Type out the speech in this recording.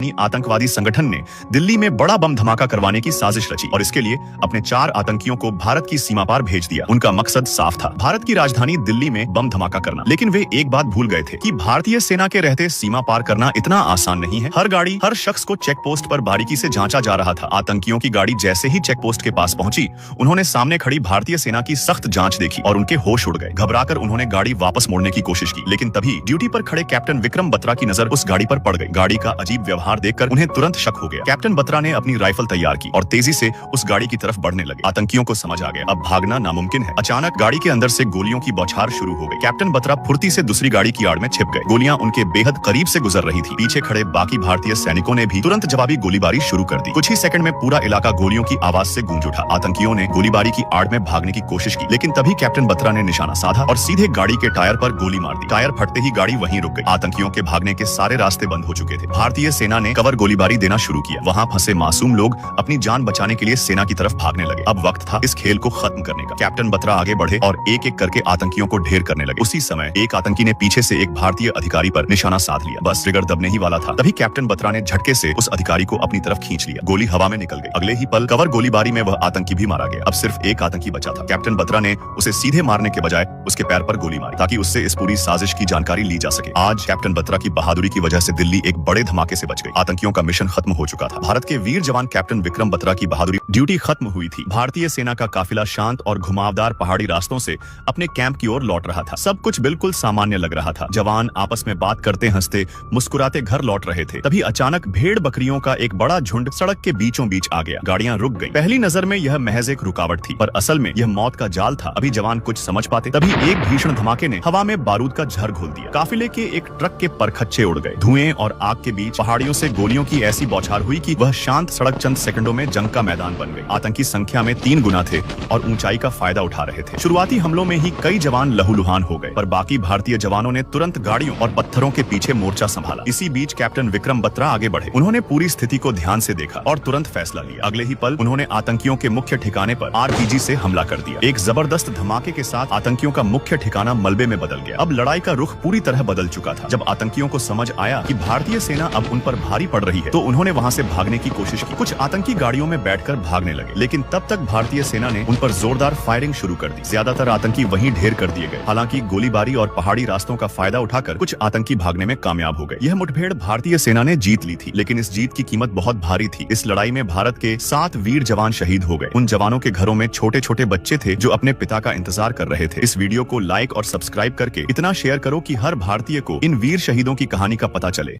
खालिस्तानी आतंकवादी संगठन ने दिल्ली में बड़ा बम धमाका करवाने की साजिश रची और इसके लिए अपने 4 आतंकियों को भारत की सीमा पार भेज दिया। उनका मकसद साफ था, भारत की राजधानी दिल्ली में बम धमाका करना। लेकिन वे एक बात भूल गए थे कि भारतीय सेना के रहते सीमा पार करना इतना आसान नहीं है। हर गाड़ी, हर शख्स को चेक पोस्ट पर बारीकी से जांचा जा रहा था। आतंकियों की गाड़ी जैसे ही चेक पोस्ट के पास पहुंची, उन्होंने सामने खड़ी भारतीय सेना की सख्त जांच देखी और उनके होश उड़ गए। घबराकर उन्होंने गाड़ी वापस मोड़ने की कोशिश की, लेकिन तभी ड्यूटी पर खड़े कैप्टन विक्रम बत्रा की नजर उस गाड़ी पर पड़ गई। गाड़ी का अजीब व्यवहार देखकर उन्हें तुरंत शक हो गया। कैप्टन बत्रा ने अपनी राइफल तैयार की और तेजी से उस गाड़ी की तरफ बढ़ने लगे। आतंकियों को समझ आ गया, अब भागना नामुमकिन है। अचानक गाड़ी के अंदर से गोलियों की बौछार शुरू हो गई। कैप्टन बत्रा फुर्ती से दूसरी गाड़ी की आड़ में छिप गए। गोलियां उनके बेहद करीब से गुजर रही थी। पीछे खड़े बाकी भारतीय सैनिकों ने भी तुरंत जवाबी गोलीबारी शुरू कर दी। कुछ ही सेकंड में पूरा इलाका गोलियों की आवाज से गूंज उठा। आतंकियों ने गोलीबारी की आड़ में भागने की कोशिश की, लेकिन तभी कैप्टन बत्रा ने निशाना साधा और सीधे गाड़ी के टायर पर गोली मार दी। टायर फटते ही गाड़ी वहीं रुक गई। आतंकियों के भागने के सारे रास्ते बंद हो चुके थे। भारतीय सेना ने कवर गोलीबारी देना शुरू किया। वहां फंसे मासूम लोग अपनी जान बचाने के लिए सेना की तरफ भागने लगे। अब वक्त था इस खेल को खत्म करने का। कैप्टन बत्रा आगे बढ़े और एक एक करके आतंकियों को ढेर करने लगे। उसी समय एक आतंकी ने पीछे से एक भारतीय अधिकारी पर निशाना साध लिया। बस ट्रिगर दबने ही वाला था, तभी कैप्टन बत्रा ने झटके से उस अधिकारी को अपनी तरफ खींच लिया। गोली हवा में निकल गई। अगले ही पल कवर गोलीबारी में वह आतंकी भी मारा गया। अब सिर्फ एक आतंकी बचा था। कैप्टन बत्रा ने उसे सीधे मारने के बजाय उसके पैर पर गोली मारी, ताकि उससे इस पूरी साजिश की जानकारी ली जा सके। आज कैप्टन बत्रा की बहादुरी की वजह से दिल्ली एक बड़े धमाके से बच गई। आतंकियों का मिशन खत्म हो चुका था। भारत के वीर जवान कैप्टन विक्रम बत्रा की बहादुरी ड्यूटी खत्म हुई थी। भारतीय सेना का काफिला शांत और घुमावदार पहाड़ी रास्तों से अपने कैंप की ओर लौट रहा था। सब कुछ बिल्कुल सामान्य लग रहा था। जवान आपस में बात करते, हंसते, मुस्कुराते घर लौट रहे थे। तभी अचानक भेड़ बकरियों का एक बड़ा झुंड सड़क के बीचों बीच आ गया। गाड़ियां रुक गईं। पहली नजर में यह महज एक रुकावट थी, पर असल में यह मौत का जाल था। अभी जवान कुछ समझ पाते, तभी एक भीषण धमाके ने हवा में बारूद का झर घोल दिया। काफिले के एक ट्रक के परखच्चे उड़ गए। धुएं और आग के बीच पहाड़ियों से गोलियों की ऐसी बौछार हुई कि वह शांत सड़क चंद सेकंडों में जंग का मैदान बन गई। आतंकी संख्या में 3 गुना थे और ऊंचाई का फायदा उठा रहे थे। शुरुआती हमलों में ही कई जवान लहूलुहान हो गए, पर बाकी भारतीय जवानों ने तुरंत गाड़ियों और पत्थरों के पीछे मोर्चा संभाला। इसी बीच कैप्टन विक्रम बत्रा आगे बढ़े। उन्होंने पूरी स्थिति को ध्यान से देखा और तुरंत फैसला लिया। अगले ही पल उन्होंने आतंकियों के मुख्य ठिकाने पर आरपीजी से हमला कर दिया। एक जबरदस्त धमाके के साथ आतंकियों का मुख्य ठिकाना मलबे में बदल गया। अब लड़ाई का रुख पूरी तरह बदल चुका था। जब आतंकियों को समझ आया कि भारतीय सेना अब उन पर भारी पड़ रही है, तो उन्होंने वहां से भागने की कोशिश की। कुछ आतंकी गाड़ियों में बैठकर भागने लगे, लेकिन तब तक भारतीय सेना ने उन पर जोरदार फायरिंग शुरू कर दी। ज्यादातर आतंकी वहीं ढेर कर दिए गए। हालांकि गोलीबारी और पहाड़ी रास्तों का फायदा उठाकर कुछ आतंकी भागने में कामयाब हो गए। यह मुठभेड़ भारतीय सेना ने जीत ली थी, लेकिन इस जीत की कीमत बहुत भारी थी। इस लड़ाई में भारत के 7 वीर जवान शहीद हो गए। उन जवानों के घरों में छोटे छोटे बच्चे थे जो अपने पिता का इंतजार कर रहे थे। इस वीडियो को लाइक और सब्सक्राइब करके इतना शेयर करो कि हर भारतीय को इन वीर शहीदों की कहानी का पता चले।